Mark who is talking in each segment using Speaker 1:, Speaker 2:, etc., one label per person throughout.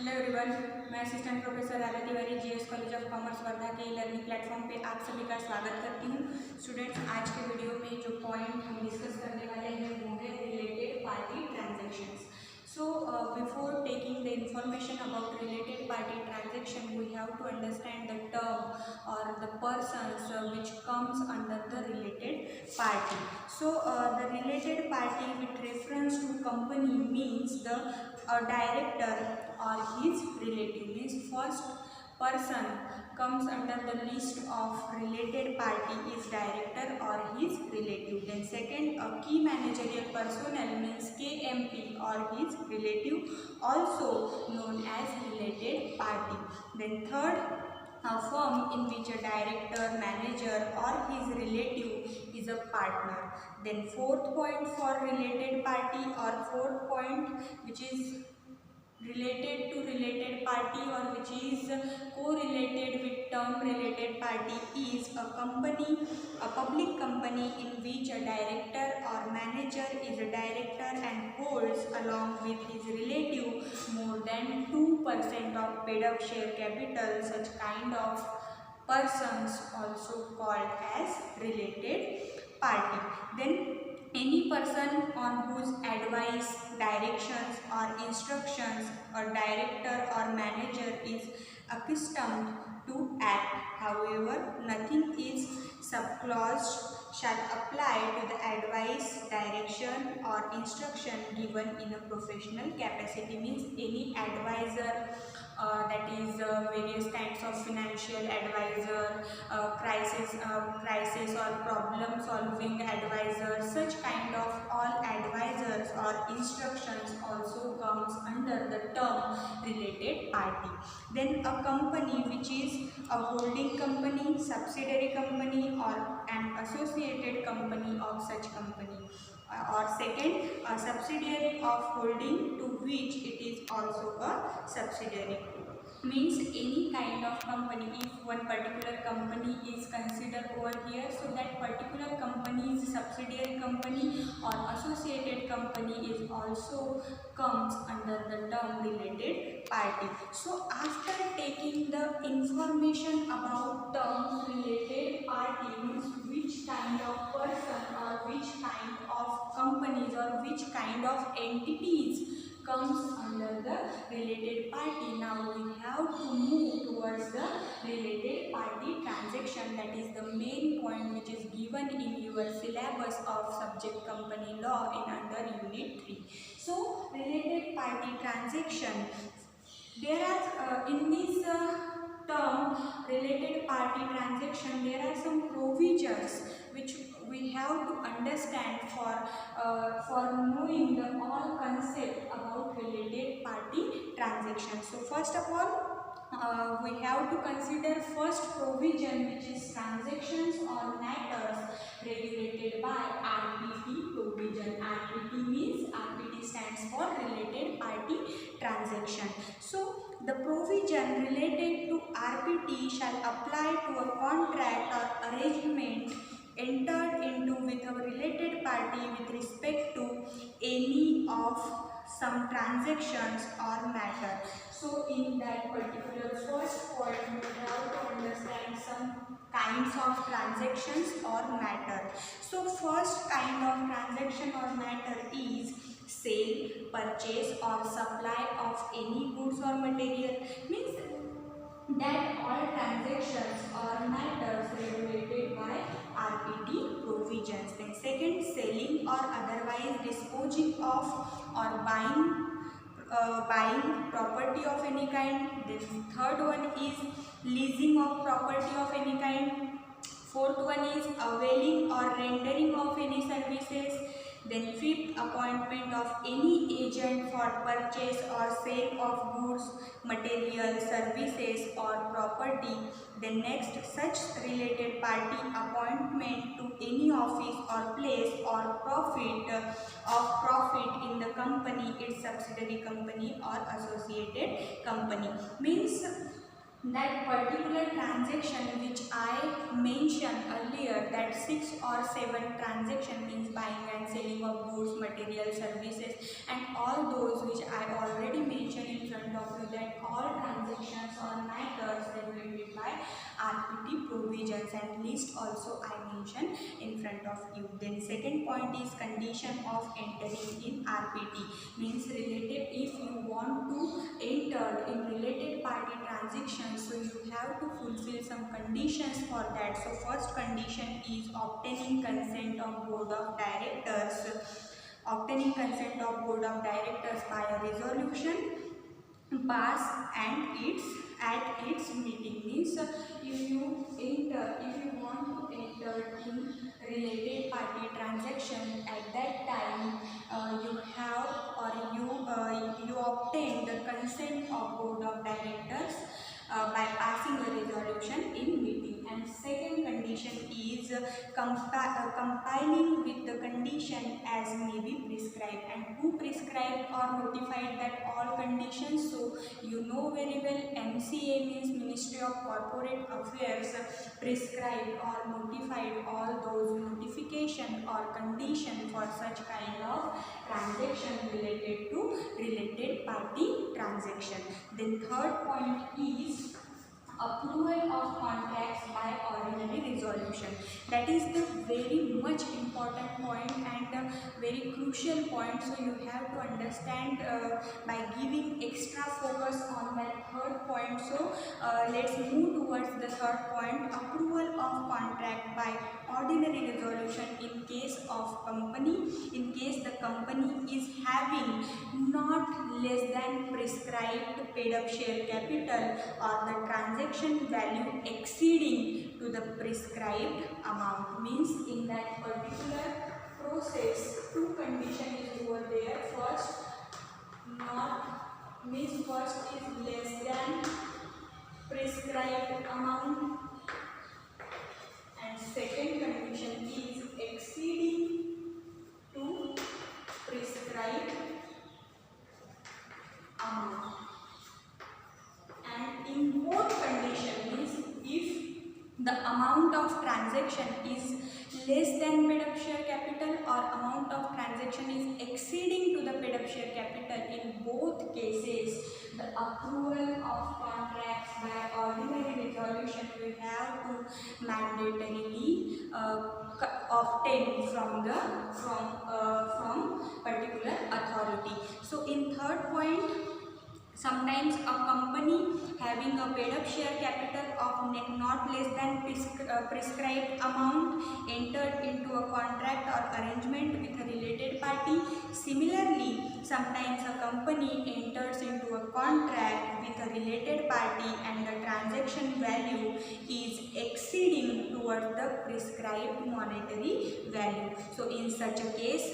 Speaker 1: Hello everyone, मैं assistant professor आला Tiwari GS college of commerce Wardha के लर्निंग प्लेटफॉर्म पे आप सभी का स्वागत करती हूँ। स्टूडेंट्स, आज के वीडियो में जो पॉइंट हम डिस्कस करने वाले हैं वो है related party transactions. So before taking the information about related party transaction we have to understand the term और the persons which comes under the related party. So the related party with reference to company means the director or his relative, means first person comes under the list of related party is director or his relative. Then second, a key managerial personnel means KMP or his relative, also known as related party. Then third, a firm in which a director, manager or his relative is a partner. Then fourth point for related party, or fourth point which is related to related party or which is correlated with term related party, is a company, a public company in which a director or manager is a director and holds along with his relative more than 2% of paid up share capital. Such kind of persons also called as related party. Then any person on whose advice, directions or instructions a director or manager is accustomed to act. However, nothing is subclaused shall apply to the advice, direction or instruction given in a professional capacity. Means any advisor, that is various kinds of financial advisor, crisis or problem solving advisor, such kind of all advisors or instructions also comes under the term related party. Then a company which is a holding company, subsidiary company or an associated company of such company, or second, a subsidiary of holding to which it is also a subsidiary. Means any kind of company, if one particular company is considered over here, so that particular company's subsidiary company or associated company is also comes under the term related party. So after taking the information about term related party, means which kind of person or which kind of companies or which kind of entities comes under the related party. Now we have to move towards the related party transaction, that is the main point which is given in your syllabus of subject company law in under unit 3. So related party transaction, there are in this term related party transaction, there are some provisions which we have to understand for knowing the all concept about related party transaction. So first of all, we have to consider first provision, which is transactions or matters regulated by RPT provision. RPT means, RPT stands for related party transaction. So the provision related to RPT shall apply to a contract or arrangement entered into with a related party with respect to any of some transactions or matter. So in that particular first point, we have to understand some kinds of transactions or matter. So first kind of transaction or matter is sale, purchase or supply of any goods or material. Means that all transactions or matters regulated by RPT provisions. Then second, selling or otherwise disposing of or buying property of any kind. Then third one is leasing of property of any kind. Fourth one is availing or rendering of any services. Then fifth, appointment of any agent for purchase or sale of goods, material, services or property. Then next, such related party appointment to any office or place or profit in the company, its subsidiary company or associated company. Means that particular transaction which I mentioned earlier, that 6 or 7 transaction means buying and selling of goods, material, services, and all those which I already mentioned in front of you, that all transactions or matters regulated by RPT provisions, and list also I mentioned in front of you. Then second point is condition of entering in RPT, means related, if you want to enter in related party transactions, so you have to fulfill some conditions for that. So first condition is obtaining consent of board of directors. Obtaining consent of board of directors by a resolution pass and its at its meeting, means if you want to enter in related party transaction, at that time you have or you obtain the consent of board of directors by passing a resolution in meeting. And second condition is compiling with the condition as may be prescribed. And who prescribed or notified that all conditions? So you know very well, MCA means Ministry of Corporate Affairs prescribed or notified all those notification or condition for such kind of transaction related to related party transaction. Then third point is approval of contracts by ordinary resolution. That is the very much important point and very crucial point. So you have to understand by giving extra focus on that third point. So let's move towards the third point, approval of contract by ordinary resolution in case of company, in case the company is having not less than prescribed paid up share capital or the transaction value exceeding to the prescribed amount. Means in that particular process, two conditions is over there. First, not means first is less than prescribed amount, and second condition is exceeding to prescribed amount. And in both condition, means if the amount of transaction is less than paid up share capital or amount of transaction is exceeding to the paid up share capital, in both cases the approval of contracts by ordinary resolution we have to mandatorily obtain from particular authority. So in third point, sometimes a company having a paid up share capital of not less than prescribed amount entered into a contract or arrangement with a related party. Similarly, sometimes a company enters into a contract with a related party and the transaction value is exceeding towards the prescribed monetary value. So in such a case,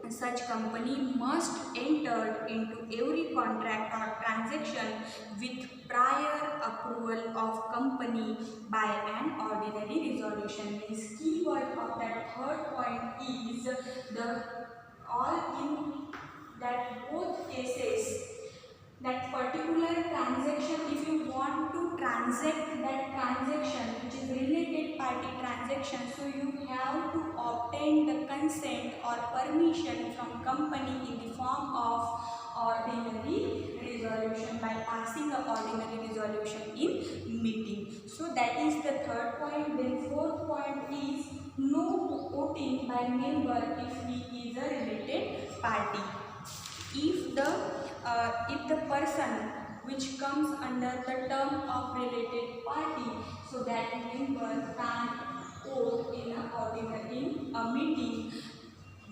Speaker 1: such company must enter into every contract or transaction with prior approval of company by an ordinary resolution. Means keyword of that third point is the all in that both cases, that particular transaction, if you want to transact that transaction which is related party transaction, so you have to obtain the consent or permission from company in the form of ordinary resolution by passing a ordinary resolution in meeting. So that is the third point. Then fourth point is no voting by member if he is a related party. If the person which comes under the term of related party, so that member can't vote in a meeting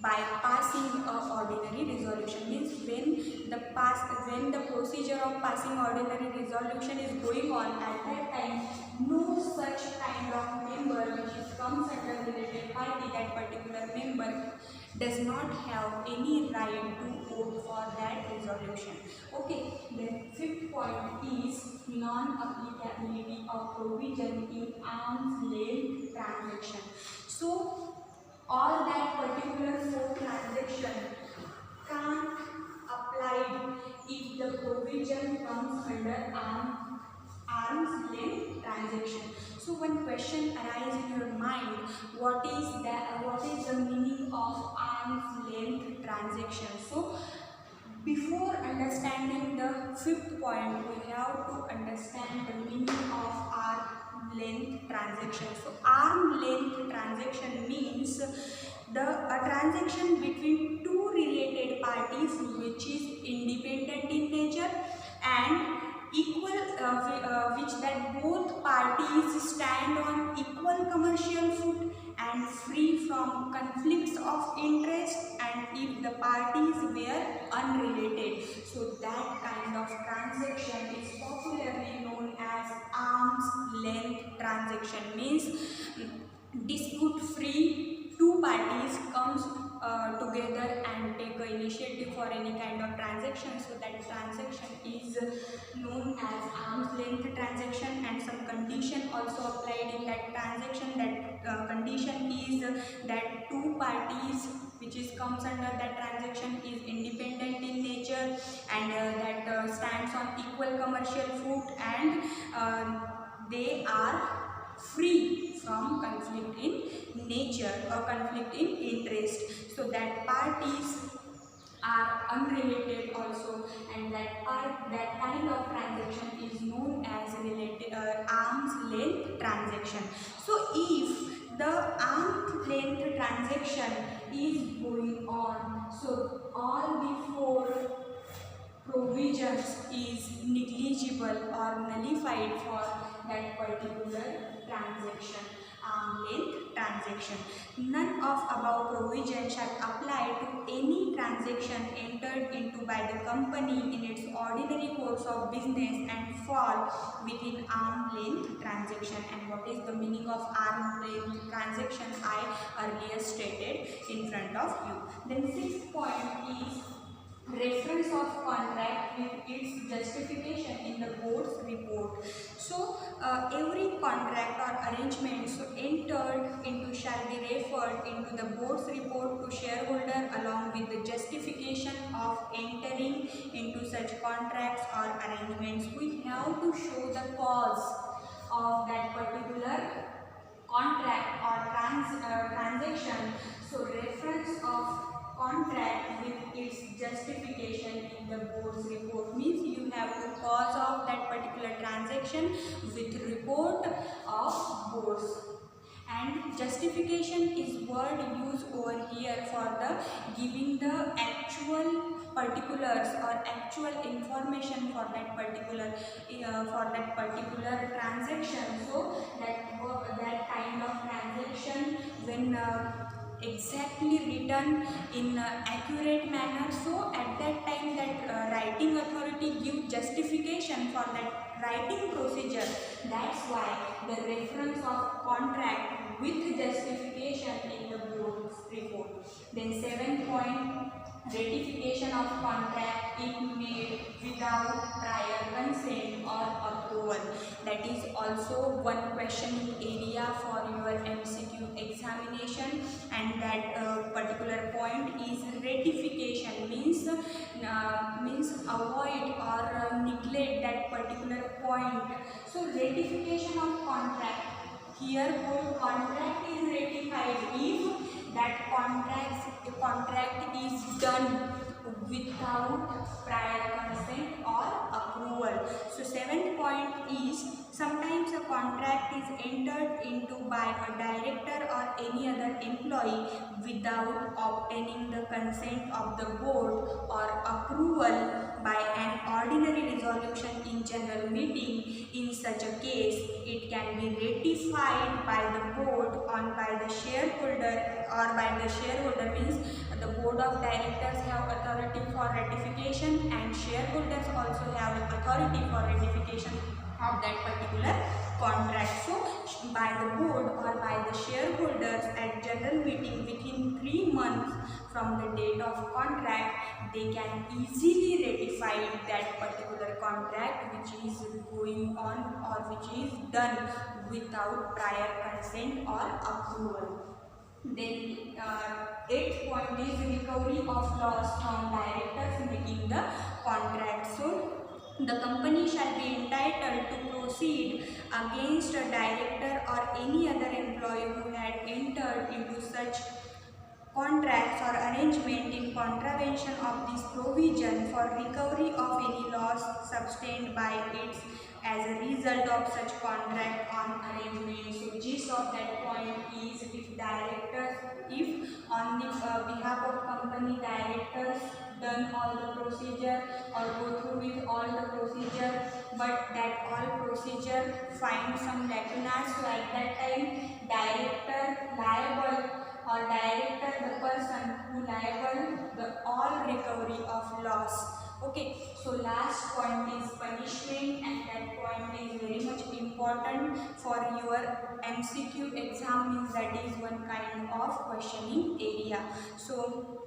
Speaker 1: by passing a ordinary resolution. Means when the procedure of passing ordinary resolution is going on, at that time no such kind of member which comes under related party, that particular member does not have any right to vote for that resolution. Okay, then fifth point is non-applicability of provision in arm's length transaction. So all that particular four transaction can't apply if the provision comes under arm's transaction. So one question arises in your mind, what is the meaning of arm's length transaction? So before understanding the fifth point, we have to understand the meaning of arm length transaction. So arm length transaction means a transaction between two related parties which is independent in nature and which that both parties stand on equal commercial foot and free from conflicts of interest, and if the parties were unrelated. So that kind of transaction is popularly known as arm's length transaction. Means dispute free, two parties comes together and take a initiative for any kind of transaction. So that transaction is known as arm's length transaction, and some condition also applied in that transaction. That condition is that two parties which is comes under that transaction is independent in nature, and that stands on equal commercial foot, and they are free from conflict in nature or conflict in interest. So that parties are unrelated also, and that kind of transaction is known as arm's length transaction. So if the arm's length transaction is going on, so all the four provisions is negligible or nullified for that particular transaction, arm length transaction. None of above provisions shall apply to any transaction entered into by the company in its ordinary course of business and fall within arm length transaction. And what is the meaning of arm length transaction? I earlier stated in front of you. Then sixth point is reference of contract with its justification in the board's report. So every contract or arrangement so entered into shall be referred into the board's report to shareholder along with the justification of entering into such contracts or arrangements. We have to show the cause of that particular contract or transaction. So reference of contract with its justification in the board's report means you have the cause of that particular transaction with report of boards. And justification is word used over here for the giving the actual particulars or actual information for that particular transaction. So that kind of transaction when exactly written in accurate manner, so at that time that writing authority give justification for that writing procedure. That's why the reference of contract with justification in the board's report. Then 7 point, ratification of contract if made without prior consent or approval. That is also one questioning area for your MCQ examination, and that particular point is ratification means avoid or neglect that particular point. So ratification of contract, here whole contract is ratified if that contract is done without prior consent or approval. So 7th point is sometimes a contract is entered into by a director or any other employee without obtaining the consent of the board or approval by an ordinary resolution in general meeting. In such a case, it can be ratified by the board by the shareholder, or by the shareholder means the board of directors have authority for ratification and shareholders also have authority for ratification of that particular contract. So by the board or by the shareholders at general meeting within 3 months from the date of contract, they can easily ratify that particular contract which is going on or which is done without prior consent or approval. Then 8th point is recovery of loss from directors making the contract. So The company shall be entitled to proceed against a director or any other employee who had entered into such contracts or arrangement in contravention of this provision for recovery of any loss sustained by it as a result of such contract on arrangement. So gist of that point is, if on the behalf of company, directors done all the procedure or go through with all the procedure, but that all procedure find some lacunas, so at that time director liable, or director the person who liable the all recovery of loss. Okay, so last point is punishment, and that point is very much important for your MCQ exam, means that is one kind of questioning area. So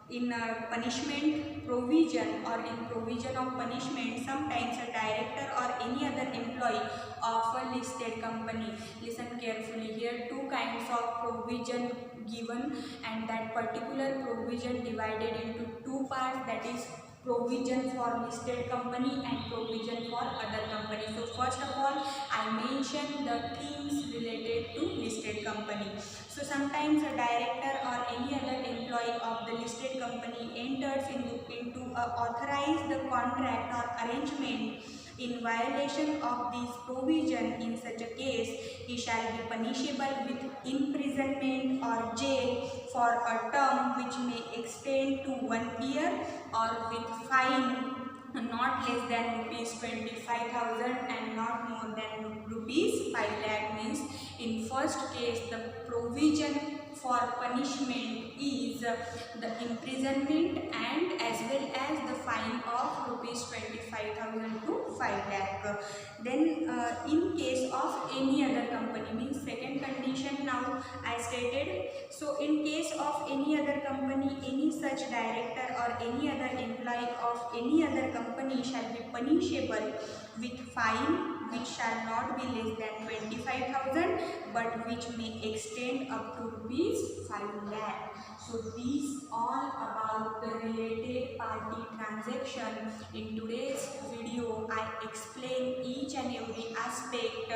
Speaker 1: in punishment provision, or in provision of punishment, sometimes a director or any other employee of a listed company, listen carefully here, two kinds of provision given, and that particular provision divided into two parts, that is provision for listed company and provision for other company. So first of all, I mentioned the things related to listed company. So sometimes a director or any other employee of the listed company enters into a authorized contract or arrangement in violation of this provision. In such a case, he shall be punishable with imprisonment or jail for a term which may extend to 1 year, or with fine not less than rupees 25,000 and not more than rupees 5 lakh. Means in first case, the provision for punishment is the imprisonment and as well as the fine of rupees 25,000 to 5 lakh. Then in case of any other company, means second condition now I stated. So in case of any other company, any such director or any other employee of any other company shall be punishable with fine which shall not be less than 25,000 but which may extend up to rupees 5 lakh. So these all about the related party transaction. In today's video, I explain each and every aspect,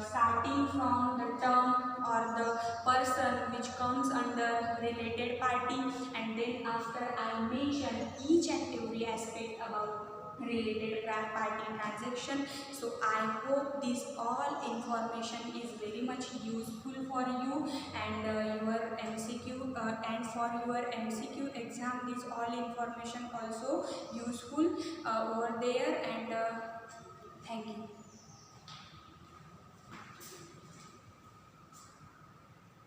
Speaker 1: starting from the term or the person which comes under related party, and then after I mention each and every aspect about related party transaction. So I hope this all information is very much useful for you and your MCQ, and for your MCQ exam this all information also useful over there. And thank you.